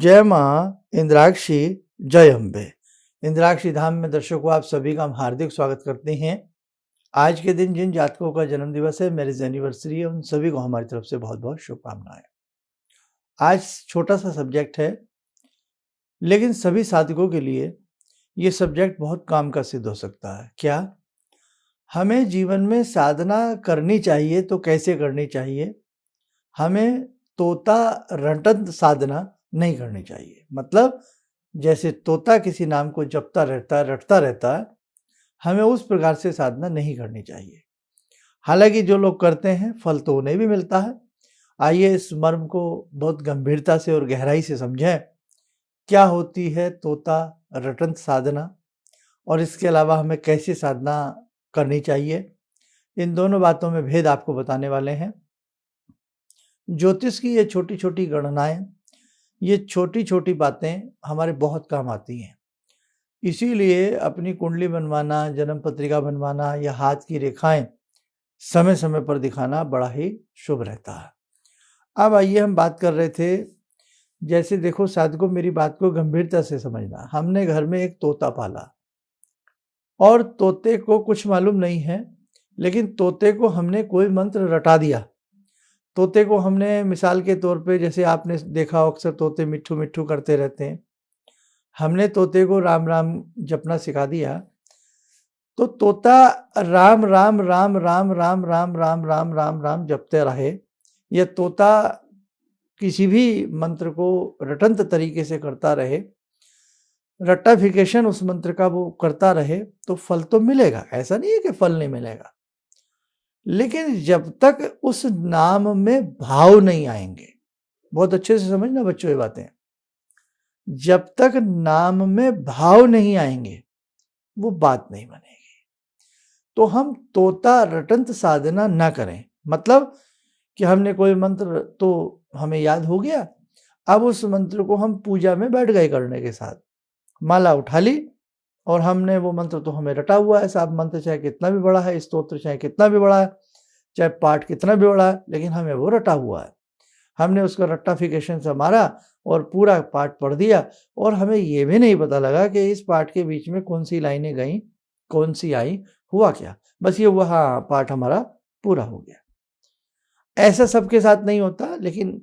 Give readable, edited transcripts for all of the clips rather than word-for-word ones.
जय माँ इंद्राक्षी, जय अम्बे। इंद्राक्षी धाम में दर्शकों आप सभी का हम हार्दिक स्वागत करते हैं। आज के दिन जिन जातकों का जन्म दिवस है, मैरिज एनिवर्सरी है, उन सभी को हमारी तरफ से बहुत बहुत शुभकामनाएं। आज छोटा सा सब्जेक्ट है, लेकिन सभी साधकों के लिए ये सब्जेक्ट बहुत काम का सिद्ध हो सकता है। क्या हमें जीवन में साधना करनी चाहिए तो कैसे करनी चाहिए? हमें तोता रटंत साधना नहीं करनी चाहिए। मतलब जैसे तोता किसी नाम को जपता रहता है, रटता रहता है, हमें उस प्रकार से साधना नहीं करनी चाहिए। हालांकि जो लोग करते हैं फल तो उन्हें भी मिलता है। आइए इस मर्म को बहुत गंभीरता से और गहराई से समझें। क्या होती है तोता रटंत साधना और इसके अलावा हमें कैसे साधना करनी चाहिए, इन दोनों बातों में भेद आपको बताने वाले हैं। ज्योतिष की ये छोटी छोटी गणनाएं, ये छोटी छोटी बातें हमारे बहुत काम आती हैं। इसीलिए अपनी कुंडली बनवाना, जन्म पत्रिका बनवाना या हाथ की रेखाएं समय समय पर दिखाना बड़ा ही शुभ रहता है। अब आइए हम बात कर रहे थे, जैसे देखो साधकों, मेरी बात को गंभीरता से समझना। हमने घर में एक तोता पाला और तोते को कुछ मालूम नहीं है, लेकिन तोते को हमने कोई मंत्र रटा दिया। तोते को हमने मिसाल के तौर पे, जैसे आपने देखा अक्सर तोते मिट्ठू मिट्ठू करते रहते हैं, हमने तोते को राम राम जपना सिखा दिया। तो तोता राम राम राम राम राम राम राम राम राम राम जपते रहे। यह तोता किसी भी मंत्र को रटंत तरीके से करता रहे, रट्टाफिकेशन उस मंत्र का वो करता रहे, तो फल तो मिलेगा। ऐसा नहीं है कि फल नहीं मिलेगा, लेकिन जब तक उस नाम में भाव नहीं आएंगे, बहुत अच्छे से समझना बच्चों ये बातें, जब तक नाम में भाव नहीं आएंगे वो बात नहीं बनेगी। तो हम तोता रटंत साधना ना करें। मतलब कि हमने कोई मंत्र तो हमें याद हो गया, अब उस मंत्र को हम पूजा में बैठ गए करने के साथ, माला उठा ली और हमने वो मंत्र तो हमें रटा हुआ है साहब। मंत्र चाहे कितना भी बड़ा है, स्तोत्र चाहे कितना भी बड़ा है, चाहे पाठ कितना भी बड़ा है, लेकिन हमें वो रटा हुआ है। हमने उसका रट्टाफिकेशन से मारा और पूरा पाठ पढ़ दिया, और हमें ये भी नहीं पता लगा कि इस पाठ के बीच में कौन सी लाइनें गई, कौन सी आई, हुआ क्या। बस ये हुआ, हाँ पाठ हमारा पूरा हो गया। ऐसा सबके साथ नहीं होता, लेकिन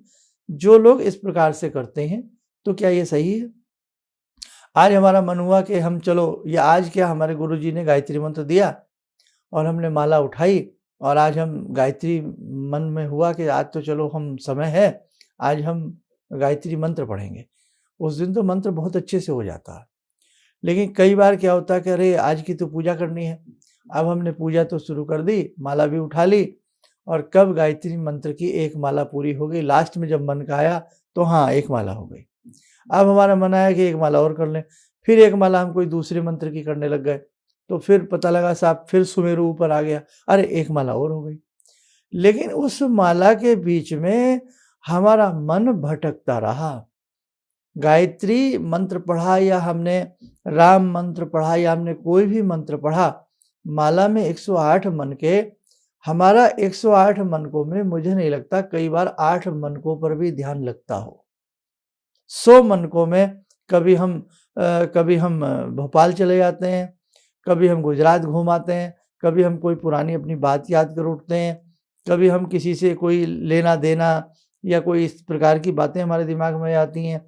जो लोग इस प्रकार से करते हैं, तो क्या ये सही है? आज हमारा मन हुआ कि हम चलो, या आज क्या, हमारे गुरुजी ने गायत्री मंत्र दिया और हमने माला उठाई, और आज हम गायत्री मन में हुआ कि आज तो चलो हम समय है, आज हम गायत्री मंत्र पढ़ेंगे। उस दिन तो मंत्र बहुत अच्छे से हो जाता है, लेकिन कई बार क्या होता है कि अरे आज की तो पूजा करनी है। अब हमने पूजा तो शुरू कर दी, माला भी उठा ली, और कब गायत्री मंत्र की एक माला पूरी हो गई, लास्ट में जब मन का आया तो हाँ एक माला हो गई। अब हमारा मन आया कि एक माला और कर लें, फिर एक माला हम कोई दूसरे मंत्र की करने लग गए, तो फिर पता लगा साहब फिर सुमेरु ऊपर आ गया, अरे एक माला और हो गई। लेकिन उस माला के बीच में हमारा मन भटकता रहा। गायत्री मंत्र पढ़ा या हमने राम मंत्र पढ़ा या हमने कोई भी मंत्र पढ़ा, माला में 108 मन के, हमारा 108 मनकों में मुझे नहीं लगता कई बार 8 मनकों पर भी ध्यान लगता हो। 100 मनकों में कभी हम भोपाल चले जाते हैं, कभी हम गुजरात घूम आते हैं, कभी हम कोई पुरानी अपनी बात याद कर उठते हैं, कभी हम किसी से कोई लेना देना या कोई इस प्रकार की बातें हमारे दिमाग में आती हैं,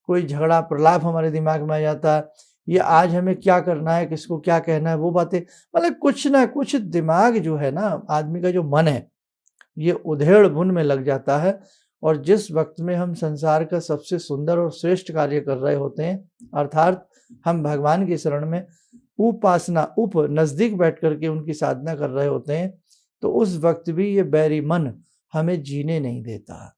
कोई झगड़ा प्रलाप हमारे दिमाग में आ जाता है, या आज हमें क्या करना है, किसको क्या कहना है, वो बातें। मतलब कुछ ना कुछ दिमाग जो है ना, आदमी का जो मन है, ये उधेड़ बुन में लग जाता है। और जिस वक्त में हम संसार का सबसे सुंदर और श्रेष्ठ कार्य कर रहे होते हैं, अर्थात हम भगवान की शरण में उपासना नजदीक बैठ करके उनकी साधना कर रहे होते हैं, तो उस वक्त भी ये बैरी मन हमें जीने नहीं देता।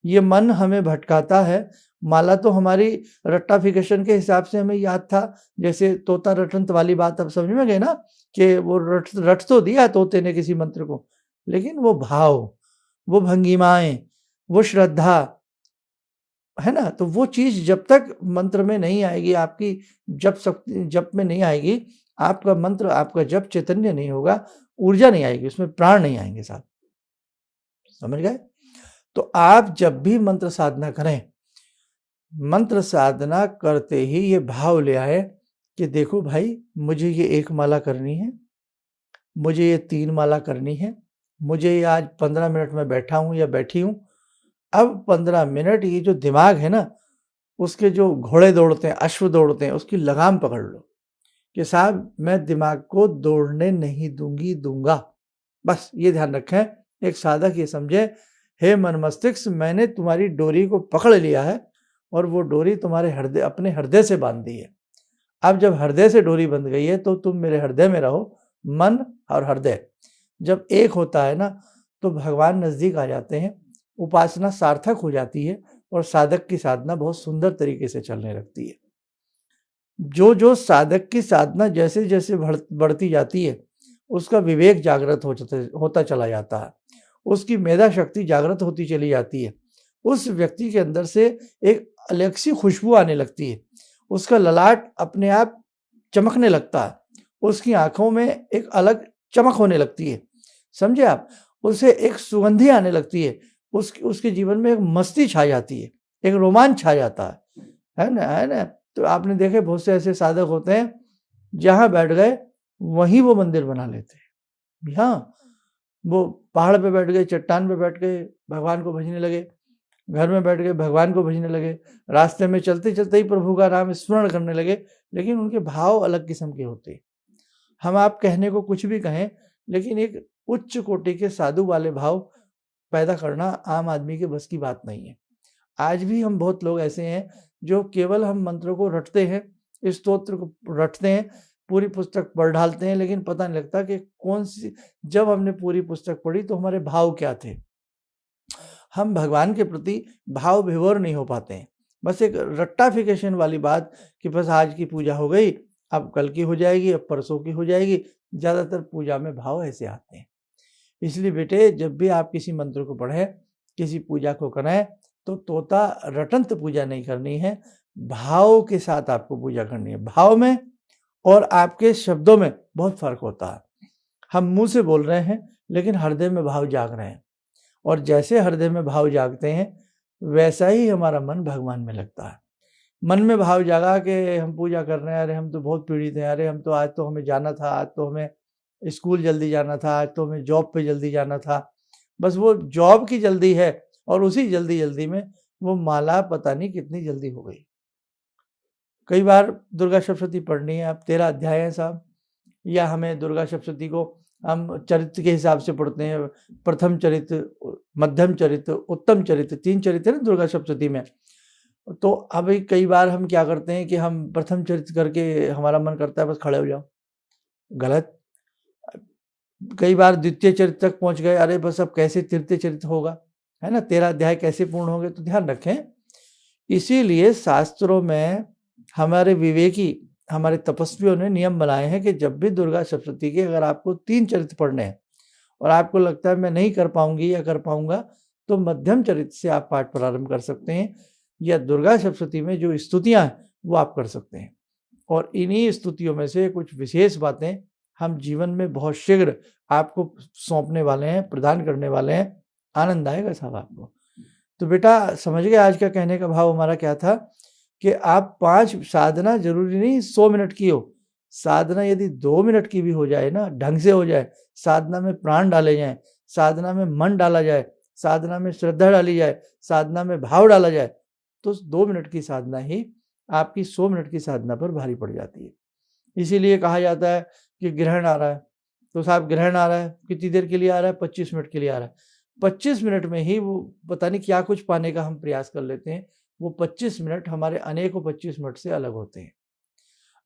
ये मन हमें भटकाता है। माला तो हमारी रट्टाफिकेशन के हिसाब से हमें याद था, जैसे तोता रटंत वाली बात अब समझ में गए ना, कि वो रट तो दिया तोते ने किसी मंत्र को, लेकिन वो भाव, वो भंगिमाएं, वो श्रद्धा है ना, तो वो चीज जब तक मंत्र में नहीं आएगी, आपकी जप में नहीं आएगी, आपका मंत्र, आपका जप चैतन्य नहीं होगा, ऊर्जा नहीं आएगी, उसमें प्राण नहीं आएंगे साहब। समझ गए? तो आप जब भी मंत्र साधना करें, मंत्र साधना करते ही ये भाव ले आए कि देखो भाई, मुझे ये 1 माला करनी है, मुझे ये 3 माला करनी है, मुझे ये आज 15 मिनट में बैठा हूँ या बैठी हूँ। अब 15 मिनट ये जो दिमाग है ना, उसके जो घोड़े दौड़ते हैं, अश्व दौड़ते हैं, उसकी लगाम पकड़ लो कि साहब मैं दिमाग को दौड़ने नहीं दूँगा। बस ये ध्यान रखें, एक साधक ये समझे, हे मन मस्तिष्क, मैंने तुम्हारी डोरी को पकड़ लिया है और वो डोरी तुम्हारे अपने हृदय से बांध दी है। अब जब हृदय से डोरी बंध गई है तो तुम मेरे हृदय में रहो। मन और हृदय जब एक होता है ना, तो भगवान नज़दीक आ जाते हैं, उपासना सार्थक हो जाती है और साधक की साधना बहुत सुंदर तरीके से चलने लगती है। जो साधक की साधना जैसे-जैसे बढ़ती जाती है, उसका विवेक जागृत होता चला जाता है, उसकी मेधा शक्ति जागृत होती चली जाती है, उस व्यक्ति के अंदर से एक अलग सी खुशबू आने लगती है, उसका ललाट अपने आप चमकने लगता है, उसकी आँखों में एक अलग चमक होने लगती है, समझे आप? उसे एक सुगंधी आने लगती है, उसके जीवन में एक मस्ती छा जाती है, एक रोमांच छा जाता है ना? है ना? तो आपने देखे बहुत से ऐसे साधक होते हैं, जहाँ बैठ गए वहीं वो मंदिर बना लेते हैं। हाँ, वो पहाड़ पे बैठ गए, चट्टान पे बैठ गए, भगवान को भजने लगे, घर में बैठ गए, भगवान को भजने लगे, रास्ते में चलते-चलते ही प्रभु का नाम स्मरण करने लगे, लेकिन उनके भाव अलग किस्म के होते हैं। हम आप कहने को कुछ भी कहें, लेकिन एक उच्च कोटि के साधु वाले भाव पैदा करना आम आदमी के बस की बात नहीं है। आज भी हम बहुत लोग ऐसे हैं, जो केवल हम मंत्रों को रटते हैं, स्तोत्र को रटते हैं, पूरी पुस्तक पढ़ डालते हैं, लेकिन पता नहीं लगता कि कौन-सी, जब हमने पूरी पुस्तक पढ़ी तो हमारे भाव क्या थे। हम भगवान के प्रति भाव विभोर नहीं हो पाते हैं। बस एक रट्टाफिकेशन वाली बात कि बस आज की पूजा हो गई, अब कल की हो जाएगी, अब परसों की हो जाएगी। ज़्यादातर पूजा में भाव ऐसे आते हैं। इसलिए बेटे, जब भी आप किसी मंत्र को पढ़ें, किसी पूजा को करें, तो तोता रटंत पूजा नहीं करनी है, भाव के साथ आपको पूजा करनी है। भाव में और आपके शब्दों में बहुत फ़र्क होता है। हम मुँह से बोल रहे हैं, लेकिन हृदय में भाव जाग रहे हैं, और जैसे हृदय में भाव जागते हैं, वैसा ही हमारा मन भगवान में लगता है। मन में भाव जागा कि हम पूजा कर रहे हैं, अरे हम तो बहुत पीड़ित हैं, अरे हम तो आज तो हमें जाना था, आज तो हमें स्कूल जल्दी जाना था, आज तो हमें जॉब पे जल्दी जाना था। बस वो जॉब की जल्दी है, और उसी जल्दी-जल्दी में वो माला पता नहीं कितनी जल्दी हो गई। कई बार दुर्गा सप्तशती पढ़नी है, अब 13 अध्याय हैं साहब, या हमें दुर्गा सप्तशती को हम चरित्र के हिसाब से पढ़ते हैं, प्रथम चरित्र, मध्यम चरित्र, उत्तम चरित्र, 3 चरित्र है ना दुर्गा सप्तशती में। तो अभी कई बार हम क्या करते हैं कि हम प्रथम चरित्र करके हमारा मन करता है बस खड़े हो जाओ, गलत। कई बार द्वितीय चरित्र तक पहुँच गए, अरे बस अब कैसे तृतीय चरित्र होगा, है ना? 13 अध्याय कैसे पूर्ण होंगे? तो ध्यान रखें, इसीलिए शास्त्रों में हमारे विवेकी, हमारे तपस्वियों ने नियम बनाए हैं कि जब भी दुर्गा सप्तशती के अगर आपको 3 चरित्र पढ़ने हैं और आपको लगता है मैं नहीं कर पाऊँगी या कर पाऊँगा, तो मध्यम चरित्र से आप पाठ प्रारंभ कर सकते हैं, या दुर्गा सप्तशती में जो स्तुतियाँ हैं, वो आप कर सकते हैं। और इन्हीं स्तुतियों में से कुछ विशेष बातें हम जीवन में बहुत शीघ्र आपको सौंपने वाले हैं, प्रदान करने वाले हैं। आनंद आएगा साहब आपको। तो बेटा समझ गए आज का कहने का भाव हमारा क्या था, कि आप 5 साधना ज़रूरी नहीं 100 मिनट की हो। साधना यदि 2 मिनट की भी हो जाए ना, ढंग से हो जाए, साधना में प्राण डाले जाएँ, साधना में मन डाला जाए, साधना में श्रद्धा डाली जाए, साधना में भाव डाला जाए, तो 2 मिनट की साधना ही आपकी 100 मिनट की साधना पर भारी पड़ जाती है। इसीलिए कहा जाता है कि ग्रहण आ रहा है, तो साहब ग्रहण आ रहा है, कितनी देर के लिए आ रहा है? 25 मिनट के लिए आ रहा है। 25 मिनट में ही वो पता नहीं क्या कुछ पाने का हम प्रयास कर लेते हैं। वो 25 मिनट हमारे अनेकों 25 मिनट से अलग होते हैं।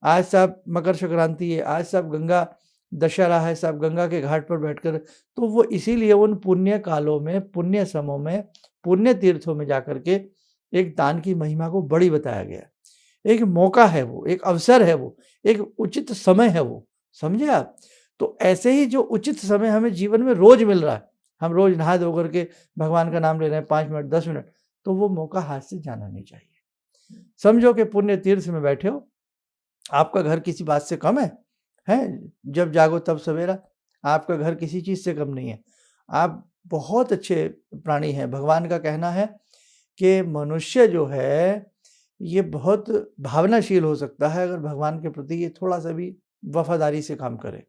आज साहब मकर संक्रांति है, आज साहब गंगा दशहरा है, साहब गंगा के घाट पर बैठकर, तो वो इसीलिए उन पुण्य कालों में, पुण्य समयों में, पुण्य तीर्थों में जाकर के एक दान की महिमा को बड़ी बताया गया। एक मौका है वो, एक अवसर है वो, एक उचित समय है वो, समझे आप? तो ऐसे ही जो उचित समय हमें जीवन में रोज़ मिल रहा है, हम रोज़ नहा धो करके भगवान का नाम ले रहे हैं 5 मिनट, 10 मिनट, तो वो मौका हाथ से जाना नहीं चाहिए। समझो कि पुण्य तीर्थ में बैठे हो, आपका घर किसी बात से कम है? हैं? जब जागो तब सवेरा, आपका घर किसी चीज़ से कम नहीं है। आप बहुत अच्छे प्राणी हैं। भगवान का कहना है कि मनुष्य जो है, ये बहुत भावनाशील हो सकता है अगर भगवान के प्रति ये थोड़ा सा भी वफादारी से काम करे।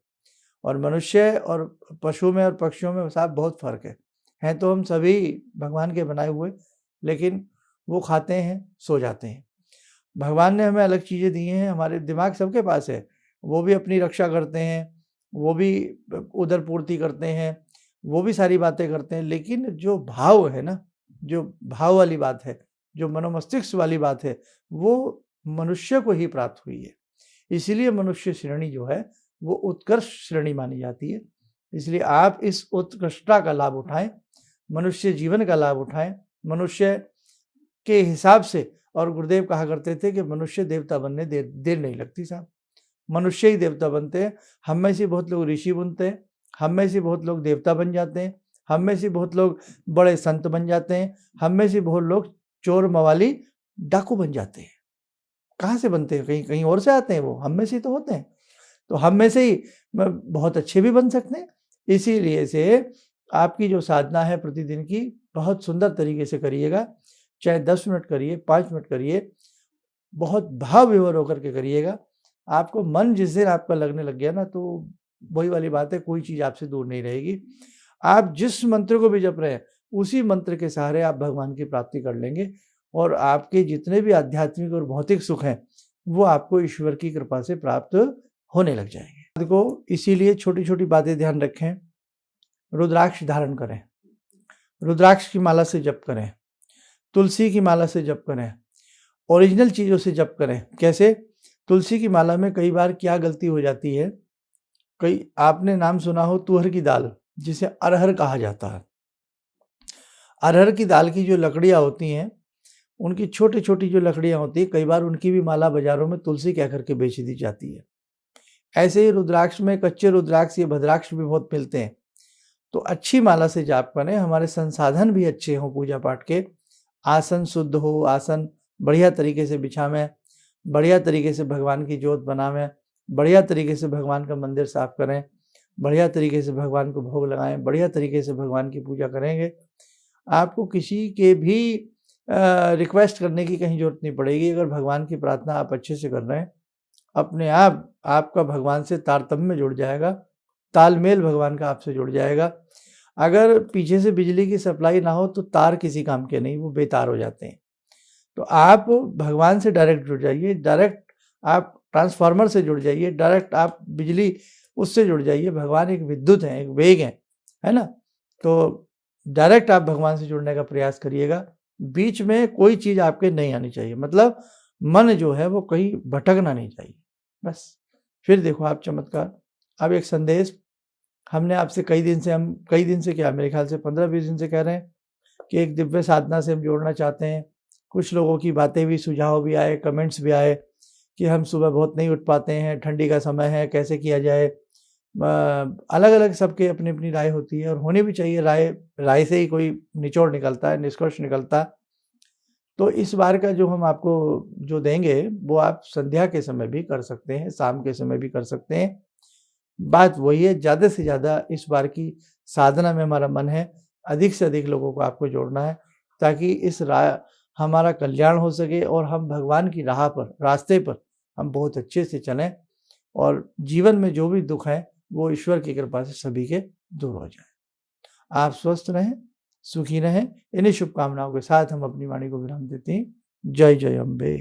और मनुष्य और पशु में और पक्षियों में साहब बहुत फ़र्क है। हैं तो हम सभी भगवान के बनाए हुए, लेकिन वो खाते हैं, सो जाते हैं। भगवान ने हमें अलग चीज़ें दी हैं, हमारे दिमाग सबके पास है, वो भी अपनी रक्षा करते हैं, वो भी उदर पूर्ति करते हैं, वो भी सारी बातें करते हैं, लेकिन जो भाव है ना, जो भाव वाली बात है, जो मनोमस्तिष्क वाली बात है, वो मनुष्य को ही प्राप्त हुई है। इसीलिए मनुष्य श्रेणी जो है वो उत्कर्ष श्रेणी मानी जाती है। इसलिए आप इस उत्कृष्टता का लाभ उठाएं, मनुष्य जीवन का लाभ उठाएं, मनुष्य के हिसाब से। और गुरुदेव कहा करते थे कि मनुष्य देवता बनने देर नहीं लगती साहब, मनुष्य ही देवता बनते हैं। हम में से बहुत लोग ऋषि बनते हैं, हम में से बहुत लोग देवता बन जाते हैं, हम में से बहुत लोग बड़े संत बन जाते हैं, हम में से बहुत लोग चोर मवाली डाकू बन जाते हैं। कहाँ से बनते हैं? कहीं कहीं और से आते हैं, वो हम में से तो होते हैं। तो हम में से ही बहुत अच्छे भी बन सकते हैं। इसीलिए से आपकी जो साधना है प्रतिदिन की, बहुत सुंदर तरीके से करिएगा। चाहे 10 मिनट करिए, 5 मिनट करिए, बहुत भाव विभोर होकर के करिएगा। आपको मन जिस दिन आपका लगने लग गया ना, तो वही वाली बात है, कोई चीज़ आपसे दूर नहीं रहेगी। आप जिस मंत्र को भी जप रहे हैं, उसी मंत्र के सहारे आप भगवान की प्राप्ति कर लेंगे और आपके जितने भी आध्यात्मिक और भौतिक सुख हैं, वो आपको ईश्वर की कृपा से प्राप्त होने लग जाएंगे। देखो, इसीलिए छोटी-छोटी बातें ध्यान रखें। रुद्राक्ष धारण करें, रुद्राक्ष की माला से जप करें, तुलसी की माला से जप करें, ओरिजिनल चीज़ों से जप करें। कैसे? तुलसी की माला में कई बार क्या गलती हो जाती है, कई आपने नाम सुना हो तुअर की दाल, जिसे अरहर कहा जाता है। अरहर की दाल की जो लकड़ियाँ होती हैं, उनकी छोटी-छोटी जो लकड़ियाँ होती हैं, कई बार उनकी भी माला बाज़ारों में तुलसी कह कर के बेच दी जाती है। ऐसे ही रुद्राक्ष में कच्चे रुद्राक्ष या भद्राक्ष भी बहुत मिलते हैं। तो अच्छी माला से जाप करें, हमारे संसाधन भी अच्छे हों पूजा पाठ के, आसन शुद्ध हो, आसन बढ़िया तरीके से बिछावें, बढ़िया तरीके से भगवान की जोत बनावें, बढ़िया तरीके से भगवान का मंदिर साफ करें, बढ़िया तरीके से भगवान को भोग लगाएं, बढ़िया तरीके से भगवान की पूजा करेंगे। आपको किसी के भी रिक्वेस्ट करने की कहीं ज़रूरत नहीं पड़ेगी। अगर भगवान की प्रार्थना आप अच्छे से कर रहे हैं, अपने आप आपका भगवान से तारतम्य जुड़ जाएगा, तालमेल भगवान का आपसे जुड़ जाएगा। अगर पीछे से बिजली की सप्लाई ना हो तो तार किसी काम के नहीं, वो बेतार हो जाते हैं। तो आप भगवान से डायरेक्ट जुड़ जाइए, डायरेक्ट आप ट्रांसफार्मर से जुड़ जाइए, डायरेक्ट आप बिजली उससे जुड़ जाइए। भगवान एक विद्युत है, एक वेग है ना? तो डायरेक्ट आप भगवान से जुड़ने का प्रयास करिएगा। बीच में कोई चीज़ आपके नहीं आनी चाहिए, मतलब मन जो है वो कहीं भटकना नहीं चाहिए, बस। फिर देखो आप चमत्कार। अब एक संदेश हमने आपसे कई दिन से क्या, मेरे ख्याल से 15-20 दिन से कह रहे हैं कि एक दिव्य साधना से हम जोड़ना चाहते हैं। कुछ लोगों की बातें भी, सुझाव भी आए, कमेंट्स भी आए कि हम सुबह बहुत नहीं उठ पाते हैं, ठंडी का समय है, कैसे किया जाए। अलग-अलग सबके अपनी-अपनी राय होती है और होनी भी चाहिए। राय से ही कोई निचोड़ निकलता है, निष्कर्ष निकलता है। तो इस बार का जो हम आपको जो देंगे, वो आप संध्या के समय भी कर सकते हैं, शाम के समय भी कर सकते हैं। बात वही है, ज़्यादा से ज़्यादा इस बार की साधना में हमारा मन है, अधिक से अधिक लोगों को आपको जोड़ना है, ताकि हमारा कल्याण हो सके और हम भगवान की रास्ते पर हम बहुत अच्छे से चलें और जीवन में जो भी दुख है, वो ईश्वर की कृपा से सभी के दूर हो जाए। आप स्वस्थ रहें, सुखी रहें। इन्हीं शुभकामनाओं के साथ हम अपनी वाणी को विराम देते हैं। जय जय अम्बे।